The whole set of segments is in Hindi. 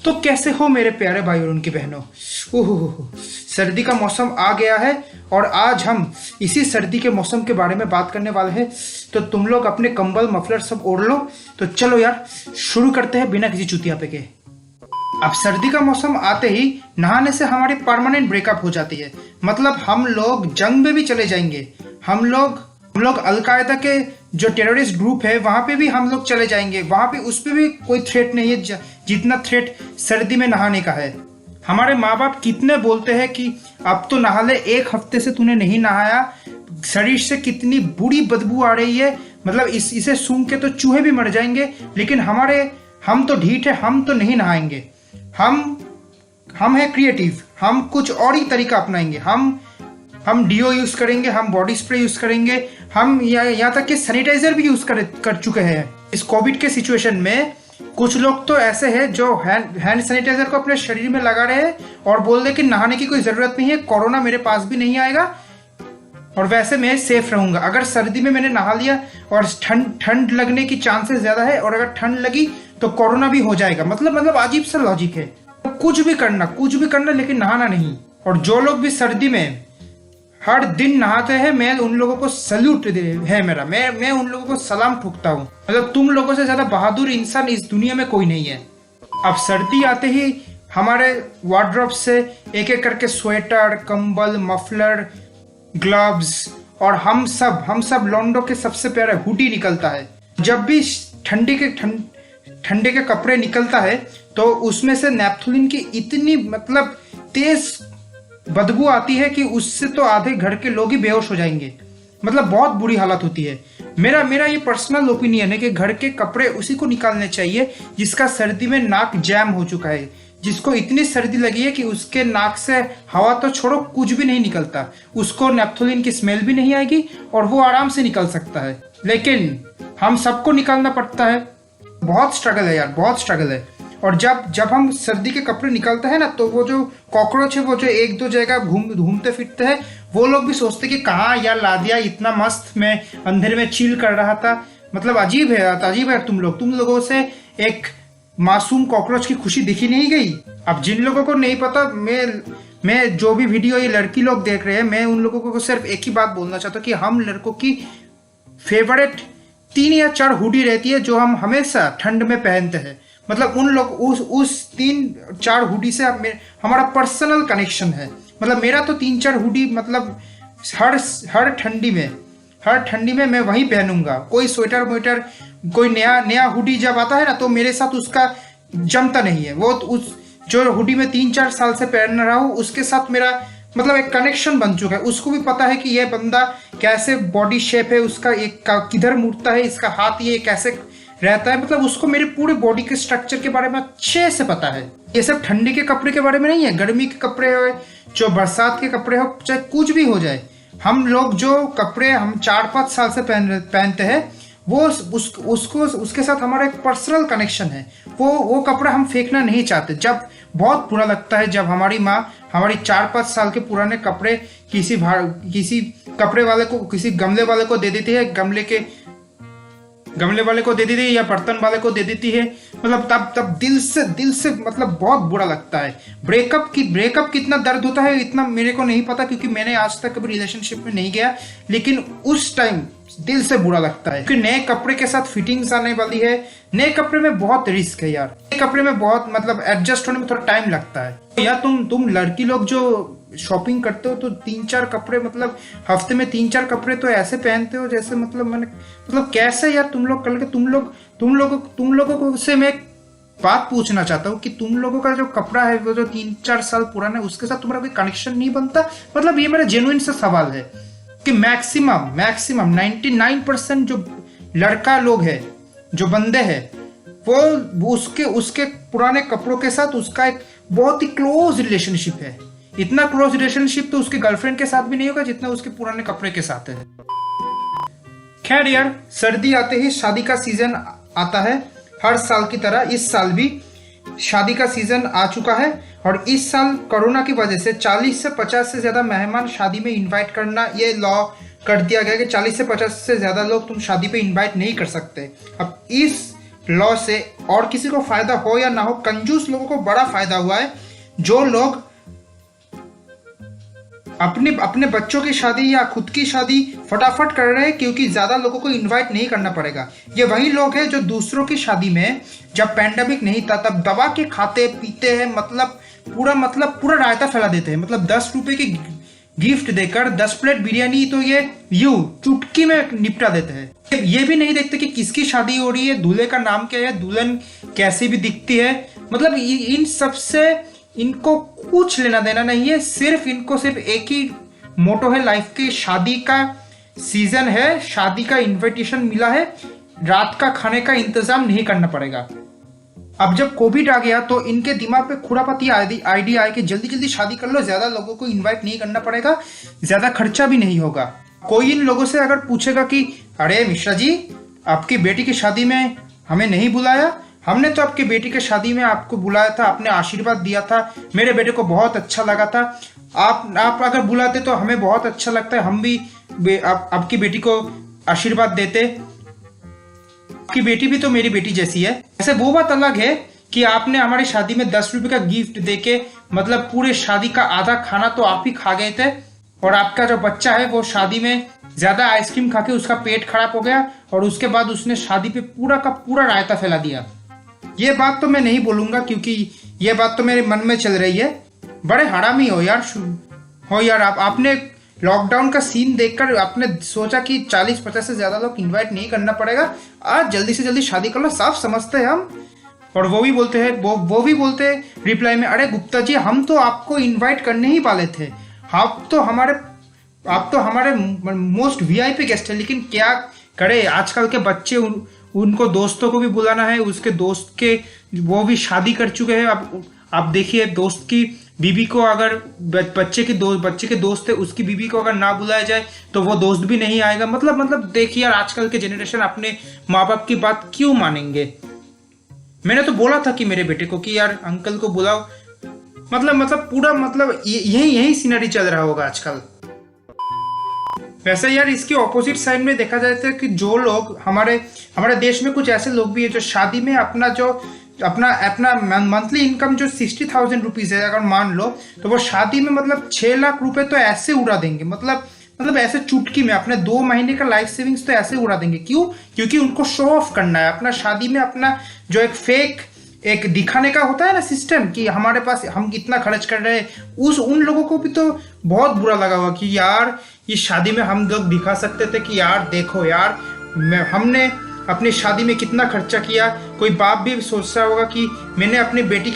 तो कैसे हो मेरे प्यारे भाई और उनकी बहनों। ओह, सर्दी का मौसम आ गया है और आज हम इसी सर्दी के मौसम के बारे में बात करने वाले हैं। तो तुम लोग अपने कंबल मफलर सब ओढ़ लो। तो चलो यार शुरू करते हैं बिना किसी चुतियापे के। अब सर्दी का मौसम आते ही नहाने से हमारी परमानेंट ब्रेकअप हो जाती है। मतलब हम लोग जंग में भी चले जाएंगे। हम लोग अलकायदा के जो टेररिस्ट ग्रुप है वहां पे भी हम लोग चले जाएंगे। वहां पे उस पे भी कोई थ्रेट नहीं है जितना थ्रेट सर्दी में नहाने का है। हमारे माँ बाप कितने बोलते हैं कि अब तो नहा ले, एक हफ्ते से तूने नहीं नहाया, शरीर से कितनी बुरी बदबू आ रही है, मतलब इसे सूंघ के तो चूहे भी मर जाएंगे। लेकिन हम तो ढीठ है, हम तो नहीं नहाएंगे। हम है क्रिएटिव, हम कुछ और ही तरीका अपनाएंगे। हम डीओ यूज करेंगे, हम बॉडी स्प्रे यूज करेंगे, हम यहाँ तक कि सैनिटाइजर भी यूज कर चुके हैं। इस कोविड के सिचुएशन में कुछ लोग तो ऐसे हैं जो हैंड सैनिटाइजर को अपने शरीर में लगा रहे हैं और बोल रहे कि नहाने की कोई जरूरत नहीं है, कोरोना मेरे पास भी नहीं आएगा और वैसे मैं सेफ रहूंगा। अगर सर्दी में मैंने नहा लिया और ठंड लगने की चांसेस ज्यादा है और अगर ठंड लगी तो कोरोना भी हो जाएगा। मतलब अजीब सा लॉजिक है। कुछ भी करना लेकिन नहाना नहीं। और जो लोग भी सर्दी में हर दिन नहाते हैं, मैं उन लोगों को सल्यूट है मेरा। मैं उन लोगों को सलाम ठोकता हूँ। मतलब तुम लोगों से ज्यादा बहादुर इंसान इस दुनिया में कोई नहीं है। अब सर्दी आते ही हमारे वार्डरोब से एक एक करके स्वेटर, कंबल, मफलर, ग्लव्स और हम सब लॉन्डो के सबसे प्यारा हुडी निकलता है। जब भी ठंडे के कपड़े निकलता है तो उसमें से नैप्थोलिन की इतनी मतलब तेज बदबू आती है कि उससे तो आधे घर के लोग ही बेहोश हो जाएंगे। मतलब बहुत बुरी हालत होती है। मेरा ये पर्सनल ओपिनियन है कि घर के कपड़े उसी को निकालने चाहिए जिसका सर्दी में नाक जैम हो चुका है, जिसको इतनी सर्दी लगी है कि उसके नाक से हवा तो छोड़ो कुछ भी नहीं निकलता, उसको नेप्थोलिन की स्मेल भी नहीं आएगी और वो आराम से निकल सकता है। लेकिन हम सबको निकालना पड़ता है। बहुत स्ट्रगल है यार, बहुत स्ट्रगल है। और जब हम सर्दी के कपड़े निकालते हैं ना, तो वो जो कॉकरोच है, वो जो एक दो जगह घूमते फिरते हैं, वो लोग भी सोचते कि कहाँ यार ला दिया, इतना मस्त मैं अंधेरे में चिल कर रहा था। मतलब अजीब है तुम लोगों से एक मासूम कॉकरोच की खुशी दिखी नहीं गई। अब जिन लोगों को नहीं पता, मैं जो भी वीडियो ये लड़की लोग देख रहे हैं, मैं उन लोगों को सिर्फ एक ही बात बोलना चाहता हूँ कि हम लड़कों की फेवरेट 3 या 4 हुडी रहती है जो हम हमेशा ठंड में पहनते हैं। मतलब उन लोग उस 3-4 हुडी से हमारा पर्सनल कनेक्शन है। मतलब मेरा तो 3-4 हुडी, मतलब हर ठंडी में मैं वही पहनूंगा। कोई स्वेटर कोई नया हुडी जब आता है ना, तो मेरे साथ उसका जमता नहीं है। वो उस जो हुडी में 3-4 साल से पहन रहा हूँ उसके साथ मेरा मतलब एक कनेक्शन बन चुका है। उसको भी पता है कि ये बंदा कैसे बॉडी शेप है उसका, एक किधर मुड़ता है, इसका हाथ ये कैसे रहता है। मतलब उसको मेरे पूरे बॉडी के स्ट्रक्चर के बारे में अच्छे से पता है। ये सब ठंडी के कपड़े के बारे में नहीं है। गर्मी के कपड़े हो, जो बरसात के कपड़े हो, चाहे कुछ भी हो जाए, हम लोग जो कपड़े हम 4-5 साल से पहनते हैं, वो उसके साथ हमारा एक पर्सनल कनेक्शन है। वो कपड़ा हम फेंकना नहीं चाहते। जब बहुत बुरा लगता है जब हमारी माँ हमारी 4-5 साल के पुराने कपड़े किसी कपड़े वाले को, किसी गमले वाले को दे देती है, गमले वाले को दे देती है या बर्तन वाले को दे देती है। मतलब तब दिल से मतलब बहुत बुरा लगता है। ब्रेकअप कितना दर्द होता है इतना मेरे को नहीं पता, क्योंकि मैंने आज तक कभी रिलेशनशिप में नहीं गया। लेकिन उस टाइम दिल से बुरा लगता है क्योंकि नए कपड़े के साथ फिटिंग्स आने वाली है। नए कपड़े में बहुत रिस्क है यार। नए कपड़े में बहुत मतलब एडजस्ट होने में थोड़ा टाइम लगता है। या तुम लड़की लोग जो शॉपिंग करते हो तो 3-4 कपड़े, मतलब हफ्ते में 3-4 कपड़े तो ऐसे पहनते हो जैसे मतलब कैसे यार तुम लोग कल के तुम लोगों को से मैं एक बात पूछना चाहता हूँ कि तुम लोगों का जो कपड़ा है वो जो 3-4 साल पुराना है उसके साथ तुम्हारा कोई कनेक्शन नहीं बनता। मतलब ये मेरा जेन्युइन सा सवाल है कि मैक्सिमम 99% जो लड़का लोग है, जो बंदे हैं, वो उसके पुराने कपड़ों के साथ उसका एक बहुत ही क्लोज रिलेशनशिप है। इतना क्लोज रिलेशनशिप तो उसके गर्लफ्रेंड के साथ भी नहीं होगा जितना उसके पुराने कपड़े के साथ है। खैर यार, सर्दी आते ही शादी का सीजन आता है। हर साल की तरह इस साल भी शादी का सीजन आ चुका है और इस साल कोरोना की वजह से 40 से 50 से ज्यादा मेहमान शादी में इनवाइट करना ये लॉ कर दिया गया कि 40 से 50 से ज्यादा लोग तुम शादी पे इनवाइट नहीं कर सकते। अब इस लॉ से और किसी को फायदा हो या ना हो, कंजूस लोगों को बड़ा फायदा हुआ है। जो लोग अपने अपने बच्चों की शादी या खुद की शादी फटाफट कर रहे हैं क्योंकि ज्यादा लोगों को इनवाइट नहीं करना पड़ेगा। ये वही लोग हैं जो दूसरों की शादी में, जब पैंडेमिक नहीं था तब दबा के खाते पीते हैं, मतलब पूरा रायता फैला देते हैं। मतलब 10 रुपए की गिफ्ट देकर 10 प्लेट बिरयानी तो ये चुटकी में निपटा देते हैं। ये भी नहीं देखते कि किसकी शादी हो रही है, दूल्हे का नाम क्या है, दुल्हन कैसी भी दिखती है। मतलब इन सब से इनको कुछ लेना देना नहीं है। इनको सिर्फ एक ही मोटो है लाइफ की, शादी का सीजन है, शादी का इनविटेशन मिला है, रात का खाने का इंतजाम नहीं करना पड़ेगा। अब जब कोविड आ गया तो इनके दिमाग पे खुरापाती आइडिया आया कि जल्दी जल्दी शादी कर लो, ज्यादा लोगों को इनवाइट नहीं करना पड़ेगा, ज्यादा खर्चा भी नहीं होगा। कोई इन लोगों से अगर पूछेगा कि अरे मिश्रा जी, आपकी बेटी की शादी में हमें नहीं बुलाया, हमने तो आपकी बेटी की शादी में आपको बुलाया था, आपने आशीर्वाद दिया था, मेरे बेटे को बहुत अच्छा लगा था, आप अगर बुलाते तो हमें बहुत अच्छा लगता है, हम भी आपकी बेटी को आशीर्वाद देते, आपकी बेटी भी तो मेरी बेटी जैसी है। ऐसे वो बात अलग है कि आपने हमारी शादी में 10 रुपए का गिफ्ट देके, मतलब पूरे शादी का आधा खाना तो आप ही खा गए थे, और आपका जो बच्चा है वो शादी में ज्यादा आइसक्रीम खा के उसका पेट खराब हो गया, और उसके बाद उसने शादी पे पूरा का पूरा रायता फैला दिया। ये बात तो मैं नहीं बोलूंगा क्योंकि ये बात तो मेरे मन में चल रही है। बड़े हरामी हो यार, आपने लॉकडाउन का सीन देखकर आपने सोचा कि 40-50 से ज्यादा लोग इनवाइट नहीं करना पड़ेगा, आज जल्दी से जल्दी शादी कर लो, साफ समझते हैं हम। और वो भी बोलते हैं रिप्लाई में, अरे गुप्ता जी, हम तो आपको इनवाइट करने ही वाले थे, आप तो हमारे मोस्ट वीआईपी गेस्ट है, लेकिन क्या करे, आजकल के बच्चे उनको दोस्तों को भी बुलाना है, उसके दोस्त के वो भी शादी कर चुके हैं। अब आप देखिए, दोस्त की बीबी को अगर बच्चे के दोस्त है, उसकी बीबी को अगर ना बुलाया जाए तो वो दोस्त भी नहीं आएगा। मतलब देखिए यार, आजकल के जनरेशन अपने माँ बाप की बात क्यों मानेंगे। मैंने तो बोला था कि मेरे बेटे को कि यार अंकल को बुलाओ, मतलब यही सीनरी चल रहा होगा आजकल। वैसे यार, इसके ऑपोजिट साइड में देखा जाए तो कि जो लोग हमारे देश में कुछ ऐसे लोग भी है जो शादी में अपना मंथली इनकम जो 60,000 रुपीज है अगर मान लो, तो वो शादी में मतलब 6 लाख रुपए तो ऐसे उड़ा देंगे। मतलब ऐसे चुटकी में अपने 2 महीने का लाइफ सेविंग्स तो ऐसे उड़ा देंगे। क्यों? क्योंकि उनको शो ऑफ करना है अपना शादी में, अपना जो एक दिखाने का होता है ना सिस्टम कि हमारे पास हम कितना खर्च कर रहे हैं। उन लोगों को भी तो बहुत बुरा लगा हुआ कि यार इस शादी में हम लोग दिखा सकते थे कि यार देखो यार, हमने अपनी शादी में कितना खर्चा किया। कोई बाप भी सोच रहा होगा कि मैंने अपनी बेटी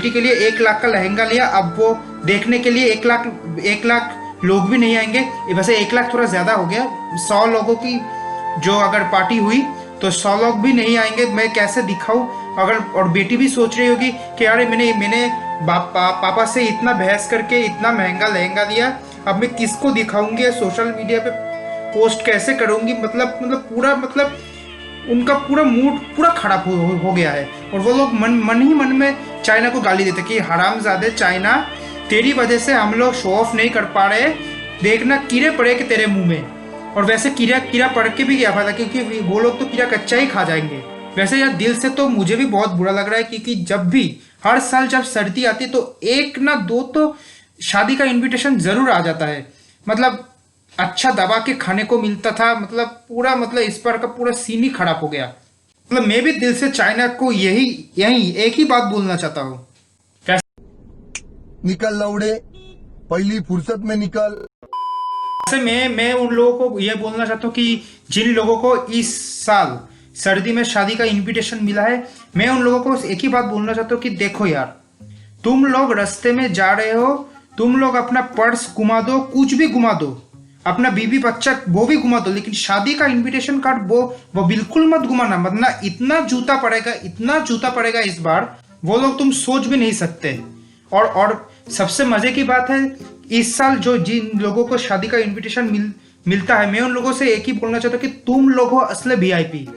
के लिए 1 लाख का लहंगा लिया, अब वो देखने के लिए 1 लाख लोग भी नहीं आएंगे। वैसे 1 लाख थोड़ा ज्यादा हो गया, 100 लोगों की जो अगर पार्टी हुई तो 100 लोग भी नहीं आएंगे, मैं कैसे दिखाऊं। और बेटी भी सोच रही होगी कि यार मैंने पापा से इतना बहस करके इतना महंगा लहंगा लिया, अब मैं किसको दिखाऊंगी, सोशल मीडिया पे पोस्ट कैसे करूंगी। मतलब उनका पूरा मूड पूरा खराब हो गया है। और वो लोग मन ही मन में चाइना को गाली देते कि हरामजादे चाइना, तेरी वजह से हम लोग शो ऑफ नहीं कर पा रहे, देखना कीड़े पड़े कि तेरे मुंह में। और वैसे कीड़ा पड़ के भी क्या फायदा, क्योंकि वो लोग तो कीड़ा कच्चा ही खा जाएंगे। वैसे यार, दिल से तो मुझे भी बहुत बुरा लग रहा है क्योंकि जब भी हर साल जब सर्दी आती है तो 1 ना 2 तो शादी का इनविटेशन जरूर आ जाता है। मतलब अच्छा दबा के खाने को मिलता था, मतलब इस बार का पूरा सीन ही खराब हो गया। मतलब मैं भी दिल से चाइना को यही एक ही बात बोलना चाहता हूँ, निकल लौड़े, पहली फुर्सत में निकल। वैसे मैं उन लोगों को यह बोलना चाहता हूँ कि जिन लोगों को इस साल सर्दी में शादी का इनविटेशन मिला है, मैं उन लोगों को एक ही बात बोलना चाहता हूँ कि देखो यार, तुम लोग रास्ते में जा रहे हो, तुम लोग अपना पर्स घुमा दो, कुछ भी घुमा दो, अपना बीवी बच्चा वो भी घुमा दो, लेकिन शादी का इनविटेशन कार्ड वो बिल्कुल मत घुमाना। मतलब इतना जूता पड़ेगा इस बार, वो लोग तुम सोच भी नहीं सकते। और सबसे मजे की बात है, इस साल जो जिन लोगों को शादी का इनविटेशन मिलता है, मैं उन लोगों से एक ही बोलना चाहता हूँ कि तुम लोग हो असली वीआईपी।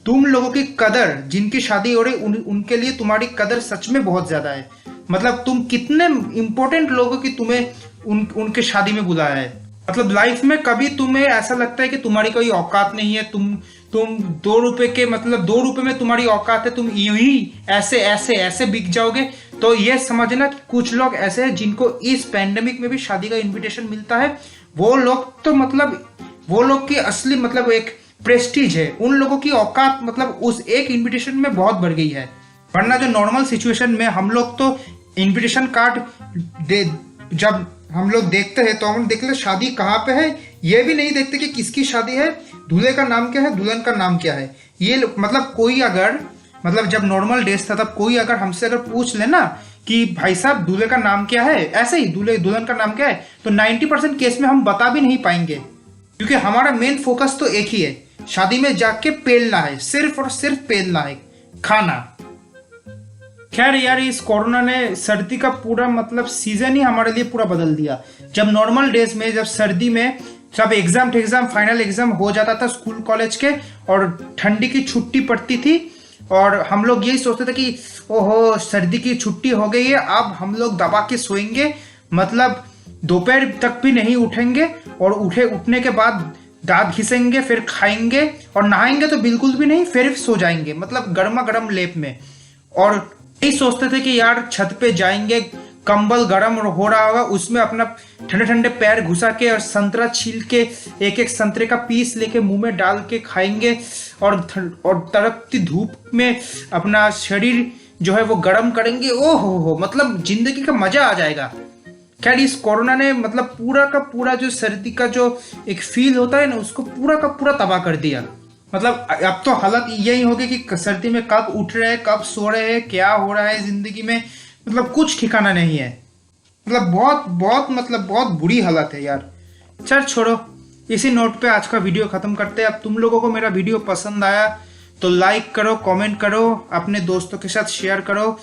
तुम लोगों की कदर, जिनकी शादी हो रही उनके लिए तुम्हारी कदर सच में बहुत ज्यादा है। मतलब तुम कितने इंपॉर्टेंट लोगों की तुम्हें उनके शादी में बुलाया है। मतलब लाइफ में कभी तुम्हें ऐसा लगता है कि तुम्हारी कोई औकात नहीं है, तुम 2 रुपए के मतलब 2 रुपए में तुम्हारी औकात है, तुम यूं ही ऐसे ऐसे ऐसे बिक जाओगे। तो ये समझना कि कुछ लोग ऐसे हैं जिनको इस पैंडेमिक में भी शादी का इनविटेशन मिलता है। वो लोग तो मतलब वो लोग की असली मतलब एक प्रेस्टीज है, उन लोगों की औकात मतलब उस एक इनविटेशन में बहुत बढ़ गई है। वरना जो नॉर्मल सिचुएशन में हम लोग तो इनविटेशन कार्ड दे जब हम लोग देखते हैं तो हम देखते हैं शादी कहाँ पे है, ये भी नहीं देखते कि किसकी शादी है, दूल्हे का नाम क्या है, दुल्हन का नाम क्या है। ये मतलब कोई अगर मतलब जब नॉर्मल डेज था तब कोई अगर हमसे अगर पूछ लेना कि भाई साहब दूल्हे का नाम क्या है, ऐसे ही दूल्हे दुल्हन का नाम क्या है, तो 90% केस में हम बता भी नहीं पाएंगे, क्योंकि हमारा मेन फोकस तो एक ही है, शादी में जाके पेलना है, सिर्फ और सिर्फ पेलना है, खाना। खैर यार, इस कोरोना ने सर्दी का पूरा मतलब सीजन ही हमारे लिए पूरा बदल दिया। जब नॉर्मल डेज में जब सर्दी में सब एग्जाम फाइनल एग्जाम हो जाता था स्कूल कॉलेज के, और ठंडी की छुट्टी पड़ती थी, और हम लोग यही सोचते थे कि ओहो सर्दी की छुट्टी हो गई है, अब हम लोग दबा के सोएंगे, मतलब दोपहर तक भी नहीं उठेंगे, और उठने के बाद दांत घिसेंगे, फिर खाएंगे और नहाएंगे तो बिल्कुल भी नहीं, फिर सो जाएंगे, मतलब गर्मा गर्म लेप में। और यही सोचते थे कि यार छत पे जाएंगे, कंबल गर्म हो रहा होगा, उसमें अपना ठंडे ठंडे पैर घुसा के और संतरा छील के एक एक संतरे का पीस लेके मुंह में डाल के खाएंगे, और तड़पती धूप में अपना शरीर जो है वो गर्म करेंगे। ओ हो, मतलब जिंदगी का मजा आ जाएगा। खैर, इस कोरोना ने मतलब पूरा का पूरा जो सर्दी का जो एक फील होता है ना, उसको पूरा का पूरा तबाह कर दिया। मतलब अब तो हालत यही होगी कि सर्दी में कब उठ रहे हैं, कब सो रहे हैं, क्या हो रहा है जिंदगी में, मतलब कुछ ठिकाना नहीं है। मतलब बहुत बुरी हालत है यार। चल छोड़ो, इसी नोट पे आज का वीडियो खत्म करते हैं। अब तुम लोगों को मेरा वीडियो पसंद आया तो लाइक करो, कमेंट करो, अपने दोस्तों के साथ शेयर करो,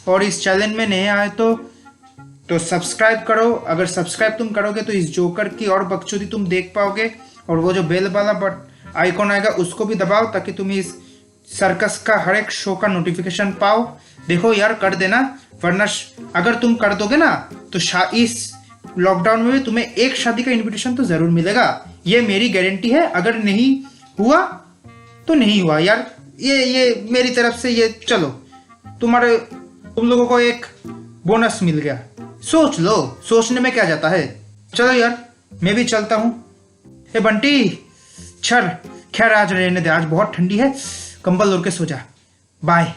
और इस चैनल में नए आए तो सब्सक्राइब करो। अगर सब्सक्राइब तुम करोगे तो इस जोकर की और बकचोदी तुम देख पाओगे, और वो जो बेल वाला आइकॉन आएगा उसको भी दबाओ, ताकि तुम इस सर्कस का हर एक शो का नोटिफिकेशन पाओ। देखो यार, कर देना, वरना अगर तुम कर दोगे ना तो इस लॉकडाउन में भी तुम्हें एक शादी का इनविटेशन तो जरूर मिलेगा, ये मेरी गारंटी है। अगर नहीं हुआ तो नहीं हुआ यार, ये मेरी तरफ से ये चलो तुम लोगों को एक बोनस मिल गया। सोच लो, सोचने में क्या जाता है। चलो यार, मैं भी चलता हूँ। ए बंटी, खैर आज रहने दे, आज बहुत ठंडी है, कंबल ओढ़ के सो जा। बाय।